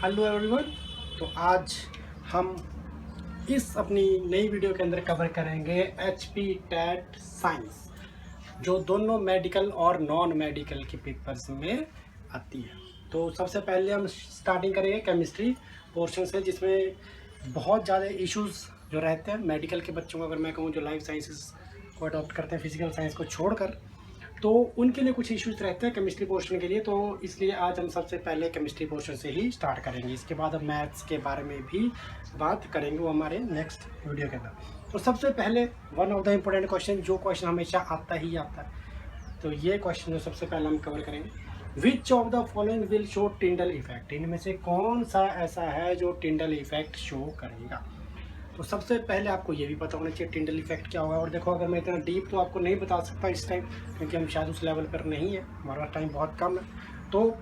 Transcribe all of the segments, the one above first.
Hello everyone. तो आज हम इस अपनी नई वीडियो के अंदर कवर करेंगे एचपी टेट साइंस, जो दोनों मेडिकल और नॉन मेडिकल के पेपर्स में आती है। तो सबसे पहले हम स्टार्टिंग करेंगे केमिस्ट्री पोर्शन से, जिसमें बहुत ज़्यादा इश्यूज जो रहते हैं मेडिकल के बच्चों को, अगर मैं कहूँ जो लाइफ साइंसेस को अडॉप्ट करते हैं फिजिकल साइंस को छोड़कर, तो उनके लिए कुछ इश्यूज रहते हैं केमिस्ट्री पोर्शन के लिए। तो इसलिए आज हम सबसे पहले केमिस्ट्री पोर्शन से ही स्टार्ट करेंगे। इसके बाद हम मैथ्स के बारे में भी बात करेंगे, वो हमारे नेक्स्ट वीडियो के अंदर। तो सबसे पहले one of the important question, जो क्वेश्चन हमेशा आता ही आता है, तो ये क्वेश्चन जो सबसे पहले हम कवर करेंगे, which of the following will show Tyndall effect. इनमें से कौन सा ऐसा है जो टिंडल इफेक्ट शो करेगा। तो सबसे पहले आपको ये भी पता होना चाहिए टिंडल इफेक्ट क्या होगा। और देखो, अगर मैं इतना डीप तो आपको नहीं बता सकता इस टाइम, क्योंकि हम शायद उस लेवल पर नहीं है, हमारा टाइम बहुत कम है। तो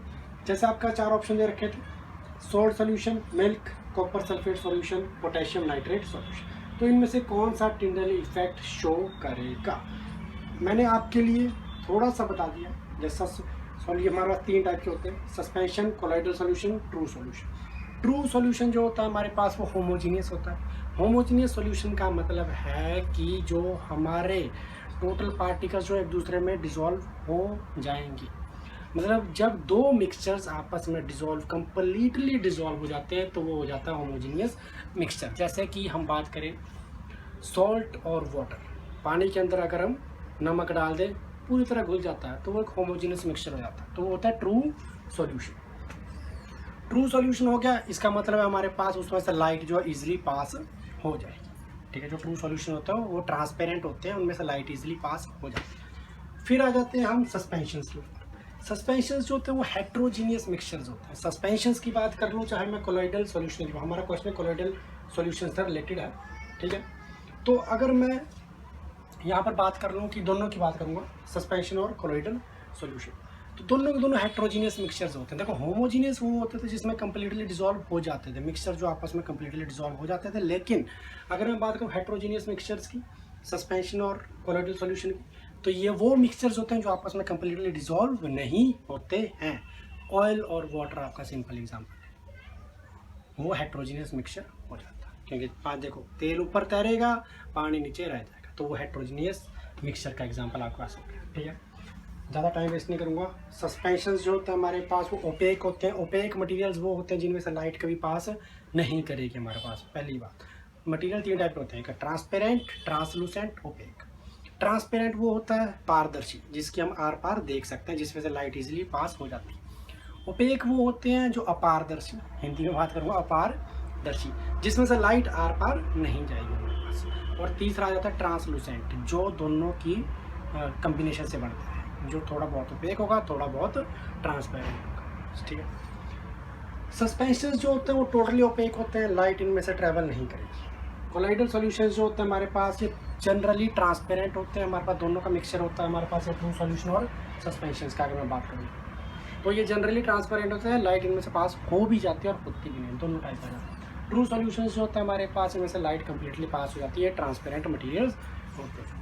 जैसे आपका 4 ऑप्शन दे रखे थे, salt solution, milk, copper sulphate solution, potassium nitrate solution, तो इनमें से कौन सा टिंडल इफेक्ट शो करेगा। मैंने आपके लिए थोड़ा सा बता दिया। जैसा सॉल्यूशन हमारे पास 3 टाइप के होते हैं, suspension, colloidal solution, true solution. True solution जो होता है हमारे पास वो होमोजीनियस होता है। होमोजीनियस सॉल्यूशन का मतलब है कि जो हमारे टोटल पार्टिकल्स जो एक दूसरे में डिसॉल्व हो जाएंगी, मतलब जब 2 मिक्सचर्स आपस में डिसॉल्व कंप्लीटली डिसॉल्व हो जाते हैं तो वो हो जाता है होमोजीनियस मिक्सचर। जैसे कि हम बात करें सॉल्ट और वाटर, पानी के अंदर अगर हम नमक डाल दें पूरी तरह घुल जाता है तो वो एक होमोजीनियस मिक्सचर हो जाता है, तो वो होता है ट्रू सॉल्यूशन। ट्रू सॉल्यूशन हो गया, इसका मतलब है हमारे पास उसमें से लाइट जो है इजीली पास हो जाएगी। ठीक है, जो ट्रू सॉल्यूशन होता है वो ट्रांसपेरेंट होते हैं, उनमें से लाइट इजीली पास हो जाती है। फिर आ जाते हैं हम सस्पेंशंस के ऊपर। सस्पेंशंस जो होते हैं वो हेट्रोजीनियस मिक्सचर्स होते हैं। सस्पेंशंस की बात कर लूँ, चाहे मैं कोलॉइडल सॉल्यूशन की, हमारा क्वेश्चन कोलॉइडल सॉल्यूशन से रिलेटेड है। ठीक है, तो अगर मैं यहाँ पर बात कर लूँ कि दोनों की बात करूँगा, सस्पेंशन और कोलॉइडल सॉल्यूशन, तो दोनों के दोनों हेट्रोजीनियस मिक्सचर्स होते हैं। देखो, होमोजीनियस वो होते थे जिसमें कंप्लीटली डिसॉल्व हो जाते थे, मिक्सचर जो आपस में कंप्लीटली डिसॉल्व हो जाते थे। लेकिन अगर मैं बात करूँ हेट्रोजीनियस मिक्सचर्स की, सस्पेंशन और कोलॉइडल सॉल्यूशन की, तो ये वो मिक्सचर्स होते हैं जो आपस में कंप्लीटली डिसॉल्व नहीं होते हैं। ऑयल और वाटर आपका सिंपल एग्जाम्पल है, वो हेट्रोजीनियस मिक्सचर हो जाता है, क्योंकि देखो तेल ऊपर तैरेगा पानी नीचे रह जाएगा, तो वो हेट्रोजीनियस मिक्सचर का एग्जाम्पल आपको आ सकता है। ठीक है, ज़्यादा टाइम वेस्ट नहीं करूँगा। सस्पेंशंस जो होते हैं हमारे पास वो ओपेक होते हैं। ओपेक मटेरियल्स वो होते हैं जिनमें से लाइट कभी पास नहीं करेगी हमारे पास। पहली बात, मटेरियल 3 टाइप के होते हैं, एक ट्रांसपेरेंट, ट्रांसलूसेंट, ओपेक। ट्रांसपेरेंट वो होता है पारदर्शी, जिसकी हम आर पार देख सकते हैं, जिसमें से लाइट इजीली पास हो जाती है। ओपेक वो होते हैं जो अपारदर्शी, हिंदी में बात करूँगा अपारदर्शी, जिसमें से लाइट आर पार नहीं जाएगी हमारे पास। और तीसरा आ जाता है ट्रांसलूसेंट, जो दोनों की कम्बिनेशन से बनता है, जो थोड़ा बहुत ओपेक होगा, थोड़ा बहुत ट्रांसपेरेंट होगा। ठीक है, सस्पेंशंस जो होते हैं वो टोटली ओपेक होते हैं, लाइट इनमें से ट्रैवल नहीं करेगी। कोलाइडल सॉल्यूशंस जो होते हैं हमारे पास ये जनरली ट्रांसपेरेंट होते हैं। हमारे पास दोनों का मिक्सचर होता है, हमारे पास ट्रू सॉल्यूशन और सस्पेंशंस का अगर मैं बात करूँ तो ये जनरली ट्रांसपेरेंट होते हैं, लाइट इनमें से पास हो भी जाती है और होती भी नहीं, दोनों टाइप का। ट्रू सॉल्यूशंस जो होते हैं हमारे पास, इनमें से लाइट कंप्लीटली पास हो जाती है, ट्रांसपेरेंट मटीरियल्स होते हैं।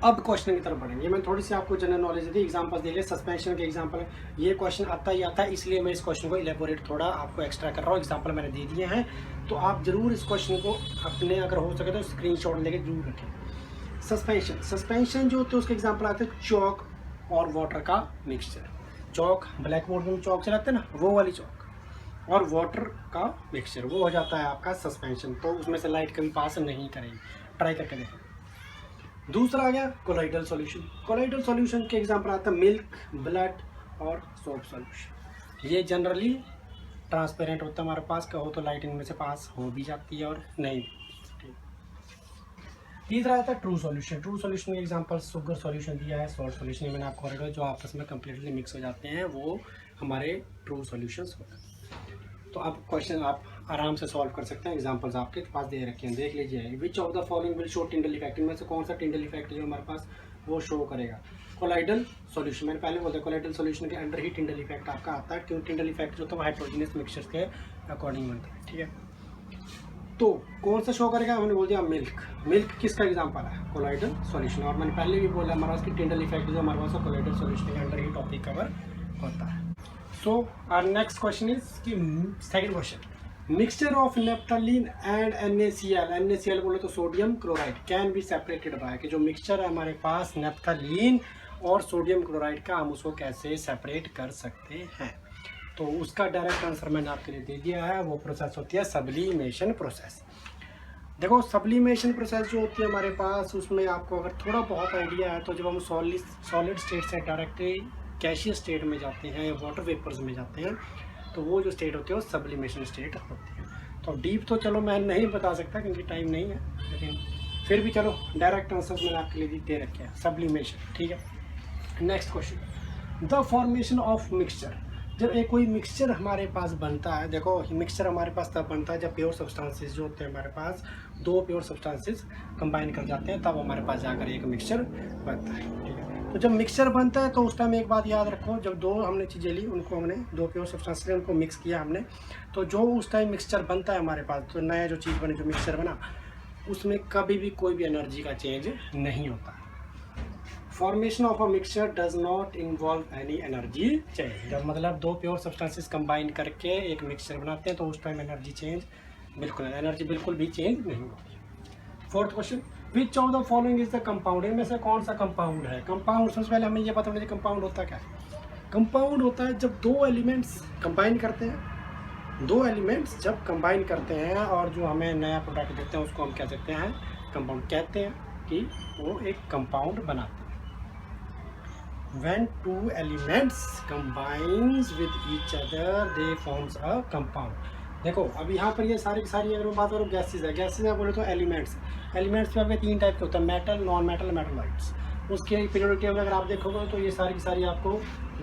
अब क्वेश्चन की तरफ बढ़ेंगे। मैं थोड़ी सी आपको जनरल नॉलेज दी, एग्जांपल्स दे लिए, सस्पेंशन के एग्जांपल है, ये क्वेश्चन आता ही आता है, इसलिए मैं इस क्वेश्चन को इलेबोरेट थोड़ा आपको एक्स्ट्रा कर रहा हूँ। एग्जांपल मैंने दे दिए हैं, तो आप जरूर इस क्वेश्चन को अपने अगर हो सके तो स्क्रीनशॉट लेके जरूर रखें। सस्पेंशन जो होते हैं उसके एग्जाम्पल आते हैं चौक और वाटर का मिक्सचर। चौक, ब्लैक बोर्ड में चौक चलाते हैं ना, वो वाली चौक, और वाटर का मिक्सचर, वो हो जाता है आपका सस्पेंशन। तो उसमें से लाइट कभी पास नहीं करेगी, ट्राई करके देखें। दूसरा आ गया कोलाइडल सॉल्यूशन। कोलाइडल सॉल्यूशन के एग्जांपल आता है मिल्क, ब्लड और सोप सॉल्यूशन। ये जनरली ट्रांसपेरेंट होता है, हमारे पास कहो तो लाइट इनमें से पास हो भी जाती है और नहीं। तीसरा आता है ट्रू सॉल्यूशन। ट्रू सॉल्यूशन के एग्जांपल शुगर सॉल्यूशन दिया है, सॉल्ट सॉल्यूशन मैंने आपको बताया, जो आपस में कंप्लीटली मिक्स हो जाते हैं, वो हमारे ट्रू सॉल्यूशंस होते हैं। तो आप क्वेश्चन आप आराम से सॉल्व कर सकते हैं, एग्जांपल्स आपके पास दे रखे हैं, देख लीजिए। Which of the following will show Tyndall effect, इनमें से कौन सा टिंडल इफेक्ट जो हमारे पास वो शो करेगा। कोलाइडल सॉल्यूशन, मैंने पहले बोला कोलाइडल सॉल्यूशन के अंडर ही टिंडल इफेक्ट आपका आता है, क्यों टिंडल इफेक्ट जो होता है वो हेट्रोजीनियस मिक्सचर्स के अकॉर्डिंग बनता है। ठीक है, तो कौन सा शो करेगा, हमने बोल दिया मिल्क। मिल्क किसका एग्जांपल है, कोलाइडल सॉल्यूशन। और मैंने पहले भी बोला हमारे पास की टिंडल इफेक्ट जो हमारे पास कोलाइडल सॉल्यूशन के अंडर ही टॉपिक कवर होता है। So our next question is कि second question, mixture of naphthalene and NaCl, NaCl बोले तो sodium chloride, can be separated by, कि जो मिक्सचर है हमारे पास नेफ्थलीन और सोडियम क्लोराइड का, हम उसको कैसे सेपरेट कर सकते हैं। तो उसका डायरेक्ट आंसर मैंने आपके लिए दे दिया है, वो प्रोसेस होती है सब्लिमेशन प्रोसेस। देखो सब्लिमेशन प्रोसेस जो होती है हमारे पास, उसमें आपको अगर थोड़ा बहुत आइडिया है तो जब हम सॉलिड स्टेट से डायरेक्टली गैसियस स्टेट में जाते हैं, वाटर वेपर्स में जाते हैं, तो वो जो स्टेट होती है वो सब्लिमेशन स्टेट होती है। तो डीप तो चलो मैं नहीं बता सकता क्योंकि टाइम नहीं है, लेकिन फिर भी चलो डायरेक्ट आंसर मैंने आपके लिए दे रखे हैं, सब्लिमेशन। ठीक है, next question, the formation of mixture. जब एक कोई मिक्सचर हमारे पास बनता है, देखो मिक्सचर हमारे पास तब बनता है जब प्योर सब्सटेंसेस जो होते हैं हमारे पास, दो प्योर सब्सटेंसेस कंबाइन कर जाते हैं, तब हमारे पास जाकर एक मिक्सचर बनता है। ठीक है, तो जब मिक्सचर बनता है तो उस टाइम एक बात याद रखो, जब दो हमने चीज़ें ली, उनको हमने दो प्योर सब्सटेंसेस ले उनको मिक्स किया हमने, तो जो उस टाइम मिक्सचर बनता है हमारे पास, तो नया जो चीज़ बने, जो मिक्सचर बना, उसमें कभी भी कोई भी एनर्जी का चेंज नहीं होता। Formation of a mixture does not involve any energy change. जब मतलब दो प्योर सब्सटेंसेस कंबाइन करके एक मिक्सचर बनाते हैं तो उस टाइम एनर्जी बिल्कुल भी चेंज नहीं होती। Fourth question, which of the following is the compound, इनमें से कौन सा कंपाउंड है। कंपाउंड सबसे पहले हमें ये पता होना चाहिए कंपाउंड होता क्या है। कंपाउंड होता है जब दो एलिमेंट्स कंबाइन करते हैं, दो एलिमेंट्स जब कंबाइन करते हैं और जो हमें नया प्रोडक्ट देते हैं उसको हम क्या कहते हैं, कंपाउंड कहते हैं, कि वो एक कंपाउंड बनाते हैं। When two elements combines with each other, they forms a compound। देखो अब यहाँ पर ये सारी की सारी अगर मैं बात करूँ गैसेज है, गैसेज में बोले तो एलिमेंट्स में आपके तीन टाइप के होते हैं, मेटल, नॉन मेटल, मेटलाइट्स। उसके पीरियोडिक टेबल अगर आप देखोगे तो ये सारी की सारी आपको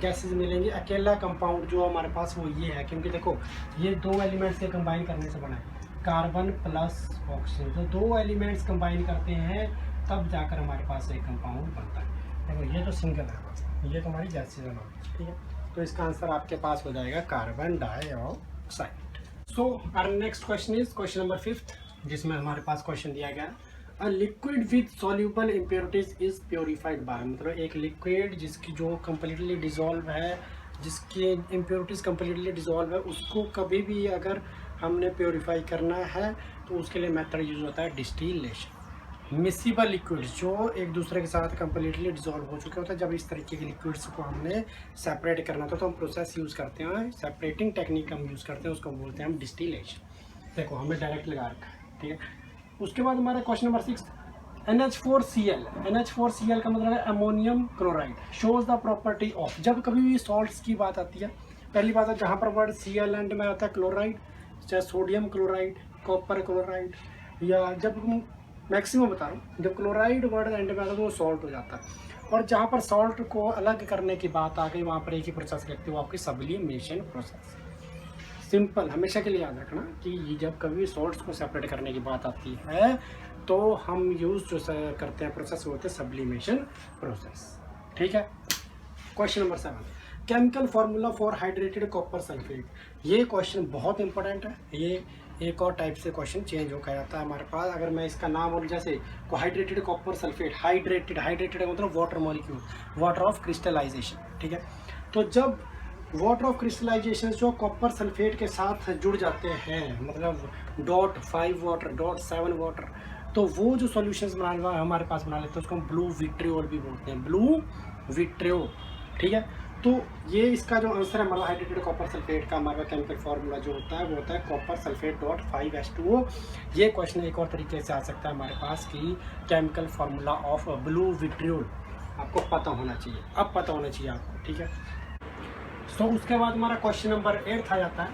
गैसेज मिलेंगी। अकेला कंपाउंड जो हमारे पास वो ये है, क्योंकि देखो ये दो एलिमेंट्स के कंबाइन करने से बना है, कार्बन प्लस ऑक्सीजन। तो दो एलिमेंट्स कंबाइन करते हैं तब जाकर हमारे पास एक कंपाउंड बनता है। देखो ये तो सिंगल है, ये तो हमारी गैसेज है। ठीक है, तो इसका आंसर आपके पास हो जाएगा carbon dioxide. So our next question is question number 5, जिसमें हमारे पास क्वेश्चन दिया गया, a liquid with soluble impurities is purified by, मतलब एक लिक्विड जिसकी जो कम्प्लीटली डिजॉल्व है, जिसकी इम्प्योरिटीज कम्प्लीटली डिजॉल्व है, उसको कभी भी अगर हमने प्योरीफाई करना है तो उसके लिए मेथड यूज होता है डिस्टिलेशन। मिसिबल लिक्विड्स जो एक दूसरे के साथ कम्प्लीटली डिजॉल्व हो चुके होते हैं, जब इस तरीके के लिक्विड्स को हमने सेपरेट करना था तो हम प्रोसेस यूज़ करते हैं, सेपरेटिंग टेक्निक हम यूज़ करते हैं, उसको बोलते हैं हम डिस्टिलेशन। देखो हमने डायरेक्ट लगा रखा है। ठीक है, उसके बाद हमारा क्वेश्चन नंबर 6, NH4Cl। NH4Cl का मतलब है ammonium chloride, shows the property of. जब कभी भी सॉल्ट्स की बात आती है, पहली बात है जहाँ पर वर्ड Cl एंड में आता है क्लोराइड, चाहे सोडियम क्लोराइड, कॉपर क्लोराइड, या जब मैक्सिमम बता रहा हूँ, जब क्लोराइड वर्ड एंड में आता है तो वो सॉल्ट हो जाता है। और जहाँ पर सॉल्ट को अलग करने की बात आ गई, वहाँ पर एक ही प्रोसेस रखते हो, आपकी सब्लिमेशन प्रोसेस। सिंपल, हमेशा के लिए याद रखना कि जब कभी सॉल्ट्स को सेपरेट करने की बात आती है तो हम यूज़ जो करते हैं प्रोसेस वो होते हैं सब्लिमेशन प्रोसेस। ठीक है, question number 7, chemical formula for hydrated copper sulphate. ये क्वेश्चन बहुत इंपॉर्टेंट है, ये एक और टाइप से क्वेश्चन चेंज होकर जाता है हमारे पास। अगर मैं इसका नाम बोलूँ जैसे हाइड्रेटेड कॉपर सल्फेट, हाइड्रेटेड मतलब water molecule, water of crystallisation. ठीक है, तो जब वाटर ऑफ क्रिस्टलाइजेशन जो कॉपर सल्फेट के साथ जुड़ जाते हैं, मतलब .5 वाटर, .7 वाटर, तो वो जो सॉल्यूशंस हमारे पास बना लेते हैं उसको हम ब्लू विट्रियोल भी बोलते हैं, ब्लू विट्रियोल। ठीक है, तो ये इसका जो आंसर है हमारा हाइड्रेटेड कॉपर सल्फेट का हमारा केमिकल फार्मूला जो होता है वो होता है कॉपर सल्फेट .5H2O। ये क्वेश्चन एक और तरीके से आ सकता है हमारे पास कि chemical formula of blue vitriol आपको पता होना चाहिए, अब पता होना चाहिए आपको। ठीक है, तो उसके बाद हमारा क्वेश्चन नंबर 8 आ जाता है,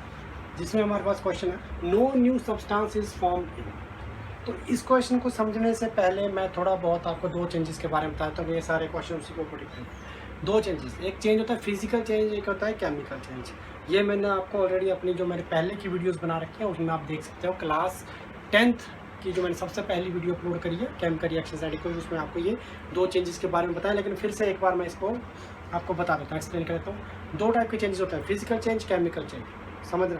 जिसमें हमारे पास क्वेश्चन है, no new substance is formed in. तो इस क्वेश्चन को समझने से पहले मैं थोड़ा बहुत आपको दो चेंजेस के बारे में बताता हूँ। ये सारे क्वेश्चन उसी को प्रेडिक्ट हैं। दो चेंजेस, एक चेंज होता है फिजिकल चेंज, एक होता है केमिकल चेंज। ये मैंने आपको ऑलरेडी अपनी जो मैंने पहले की वीडियोस बना रखी है उसमें आप देख सकते हो। क्लास 10th की जो मैंने सबसे पहली वीडियो अपलोड करी है केमिकल रिएक्शन रेडिकल, उसमें आपको ये दो चेंजेस के बारे में बताया, लेकिन फिर से एक बार मैं इसको आपको बता देता हूँ, एक्सप्लेन कर देता हूँ। दो टाइप के चेंजेस होते हैं, फिजिकल चेंज, केमिकल चेंज। समझना,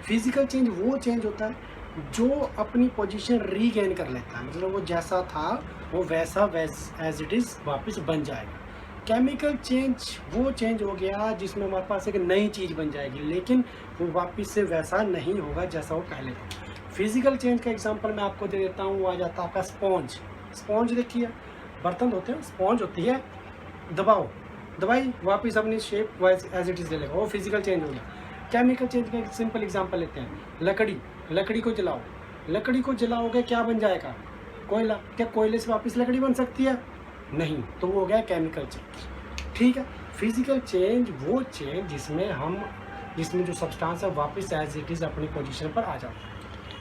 फिजिकल चेंज वो चेंज होता है जो अपनी पोजीशन रीगेन कर लेता है, मतलब वो जैसा था वो वैसा एज इट इज़ वापस बन जाएगा। केमिकल चेंज वो चेंज हो गया जिसमें हमारे पास एक नई चीज़ बन जाएगी, लेकिन वो वापस से वैसा नहीं होगा जैसा वो पहले था। फिजिकल चेंज का एग्जांपल मैं आपको दे देता हूँ। आ जाता है आपका स्पॉन्ज। स्पॉन्ज देखिए, बर्तन धोते हैं, स्पॉन्ज होती है, दबाई वापस अपनी शेप एज इट इज़ ले लेगा, वो फिजिकल चेंज हो गया। केमिकल चेंज का एक सिंपल एग्जांपल लेते हैं, लकड़ी को जलाओ, लकड़ी को जलाओगे क्या बन जाएगा? कोयला। क्या कोयले से वापस लकड़ी बन सकती है? नहीं, तो वो हो गया केमिकल चेंज। ठीक है। फिजिकल चेंज वो चेंज जिसमें जो सब्सटेंस है वापस एज इट इज़ अपनी पोजीशन पर आ जाता है।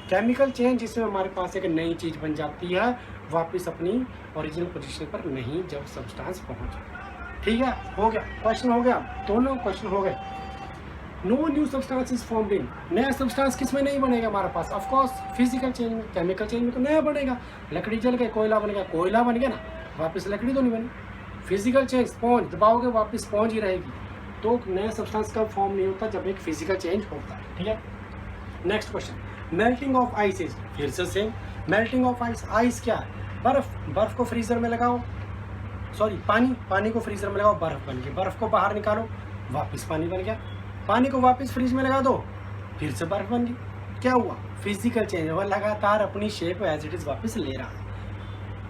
केमिकल चेंज जिसमें हमारे पास एक नई चीज़ बन जाती है वापस अपनी ओरिजिनल पोजीशन पर नहीं जब सब्सटेंस पहुंच जाए। ठीक है, हो गया क्वेश्चन, हो गया, दोनों क्वेश्चन हो गए। No new substance is formed in, नया सब्सटेंस किस में नहीं बनेगा हमारे पास? ऑफ कोर्स फिजिकल चेंज में। केमिकल चेंज में तो नया बनेगा, लकड़ी जल गई कोयला बन गया, कोयला बन गया ना, वापस लकड़ी तो नहीं बनी। फिजिकल चेंज, स्पॉन्ज दबाओगे वापस स्पॉन्ज ही रहेगी। तो नया सब्सटेंस कब फॉर्म नहीं होता? जब एक फिजिकल चेंज होता है। ठीक है। Next question, melting of ice is, फिर से same. Melting of ice, ice क्या है? बर्फ को फ्रीजर में लगाओ, सॉरी पानी को फ्रीजर में लगाओ, बर्फ बन गई। बर्फ को बाहर निकालो, वापस पानी बन गया। पानी को वापस फ्रिज में लगा दो, फिर से बर्फ बन गई। क्या हुआ? फिजिकल चेंज हुआ, लगातार अपनी शेप एज इट इज वापस ले रहा है।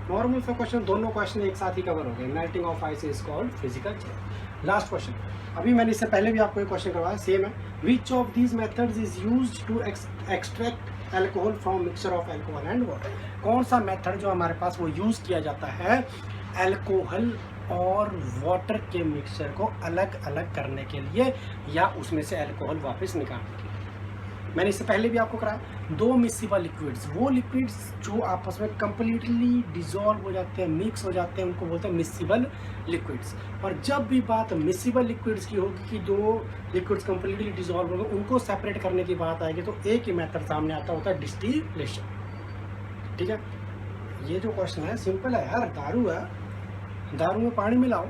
नॉर्मल सा क्वेश्चन, दोनों क्वेश्चन एक साथ ही कवर हो गए। Melting of ice is called physical change. Last question, अभी मैंने इससे पहले भी आपको एक क्वेश्चन करवाया, सेम है। Which of these methods is used to extract alcohol from mixture of alcohol and water? कौन सा मेथड जो हमारे पास वो यूज किया जाता है अल्कोहल और वाटर के मिक्सचर को अलग अलग करने के लिए, या उसमें से अल्कोहल वापस निकालने के लिए? मैंने इससे पहले भी आपको कराया, दो मिक्सिबल लिक्विड्स, वो लिक्विड्स जो आपस में कंप्लीटली डिजॉल्व हो जाते हैं, मिक्स हो जाते हैं, उनको बोलते हैं मिक्सिबल लिक्विड्स। और जब भी बात मिक्सिबल लिक्विड्स की होगी कि दो लिक्विड्स कंप्लीटली डिजॉल्व हो गए, उनको सेपरेट करने की बात आएगी, तो एक ही मेथड सामने आता होता है, डिस्टिलेशन। ठीक है। ये जो क्वेश्चन है सिंपल है यार, दारू में पानी मिलाओ,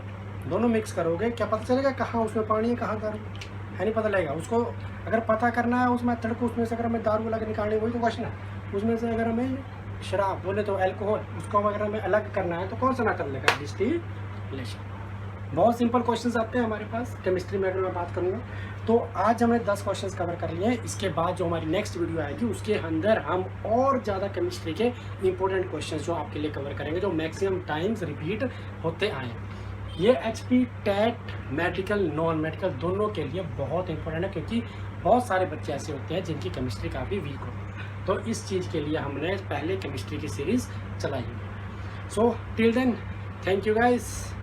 दोनों मिक्स करोगे, क्या पता चलेगा कहाँ उसमें पानी है कहाँ दारू है? नहीं पता लगेगा। उसको अगर पता करना है उस मेथड को, उसमें से अगर हमें दारू अलग निकालनी, वही तो क्वेश्चन है। उसमें से अगर हमें शराब बोले तो अल्कोहल, उसको अगर हमें अलग करना है तो कौन सा मेथड लेगा? डिस्टिलेशन। बहुत सिंपल क्वेश्चंस आते हैं हमारे पास केमिस्ट्री में, अगर मैं बात करूँगा तो आज हमने 10 क्वेश्चंस कवर कर लिए हैं। इसके बाद जो हमारी नेक्स्ट वीडियो आएगी उसके अंदर हम और ज़्यादा केमिस्ट्री के इंपॉर्टेंट क्वेश्चंस जो आपके लिए कवर करेंगे, जो मैक्सिमम टाइम्स रिपीट होते आए हैं। ये HP TET medical non medical दोनों के लिए बहुत इंपॉर्टेंट है, क्योंकि बहुत सारे बच्चे ऐसे होते हैं जिनकी केमिस्ट्री काफ़ी वीक होती है। तो इस चीज़ के लिए हमने पहले केमिस्ट्री की सीरीज़ चलाई है। So till then, thank you guys.